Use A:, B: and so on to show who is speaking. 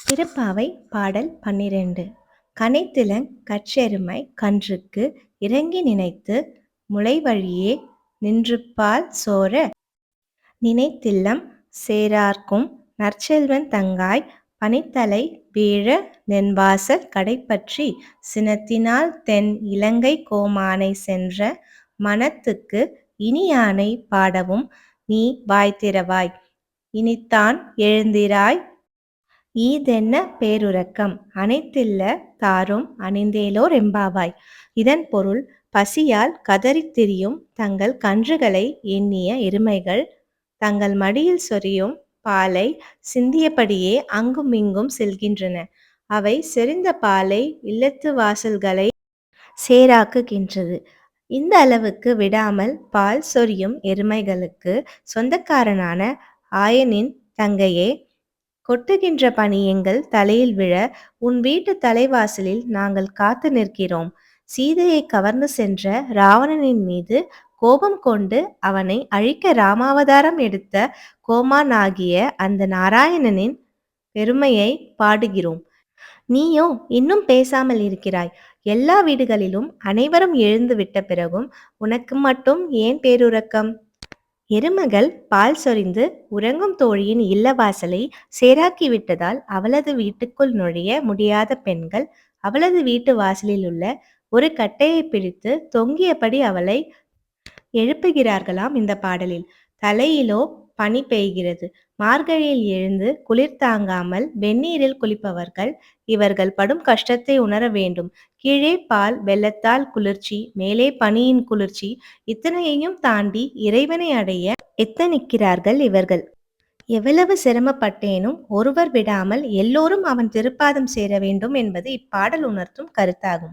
A: திருப்பாவை பாடல் 12. கனைத்திலங் கற்றெருமை கன்றுக்கு இரங்கி நினைத்து முளைவழியே நின்றுபால் சோர நினைத்தில்லம் சேரார்க்கும் நற்செல்வன் தங்காய் பனித்தலை வீழ நின்வாசல் கடைப்பற்றி சினத்தினால் தென் இலங்கை கோமானை சென்ற மனத்துக்கு இனியானை பாடவும் நீ வாய்திறவாய் இனித்தான் எழுந்திராய் ஈதென்ன பேருறக்கம் அனைத்தில்ல தாரும் அணிந்தேலோர் எம்பாவாய். இதன் பொருள் பசியால் கதறித் திரியும் தங்கள் கன்றுகளை எண்ணிய எருமைகள் தங்கள் மடியில் சொரியும் பாலை சிந்தியபடியே அங்குமிங்கும் செல்கின்றன. அவை செறிந்த பாலை இல்லத்து வாசல்களை சேராக்குகின்றது. இந்த அளவுக்கு விடாமல் பால் சொரியும் எருமைகளுக்கு சொந்தக்காரனான ஆயனின் தங்கையே, கொட்டுகின்ற பனி எங்கள் தலையில் விழ உன் வீட்டு தலைவாசலில் நாங்கள் காத்து நிற்கிறோம். சீதையை கவர்ந்து சென்ற ராவணனின் மீது கோபம் கொண்டு அவனை அழிக்க ராமாவதாரம் எடுத்த கோமானாகிய அந்த நாராயணனின் பெருமையை பாடுகிறோம். நீயோ இன்னும் பேசாமல் இருக்கிறாய். எல்லா வீடுகளிலும் அனைவரும் எழுந்து விட்ட பிறகும் உனக்கு மட்டும் ஏன் பேருறக்கம்? எருமைகள் பால் சொரிந்து உறங்கும் தோழியின் இல்லவாசலை சேராக்கிவிட்டதால் அவளது வீட்டுக்குள் நுழைய முடியாத பெண்கள் அவளது வீட்டு வாசலில் உள்ள ஒரு கட்டையை பிடித்து தொங்கியபடி அவளை எழுப்புகிறார்களாம். இந்த பாடலில் தலையிலோ பனி பெய்கிறது. மார்கழியில் எழுந்து குளிர் தாங்காமல் வெந்நீரில் குளிப்பவர்கள் இவர்கள் படும் கஷ்டத்தை உணர வேண்டும். கீழே பால் வெள்ளத்தால் குளிர்ச்சி, மேலே பனியின் குளிர்ச்சி, இத்தனையையும் தாண்டி இறைவனை அடைய எத்தனிக்கிறார்கள் இவர்கள். எவ்வளவு சிரமப்பட்டேனும் ஒருவர் விடாமல் எல்லோரும் அவன் திருப்பாதம் சேர வேண்டும் என்பது இப்பாடல் உணர்த்தும் கருத்தாகும்.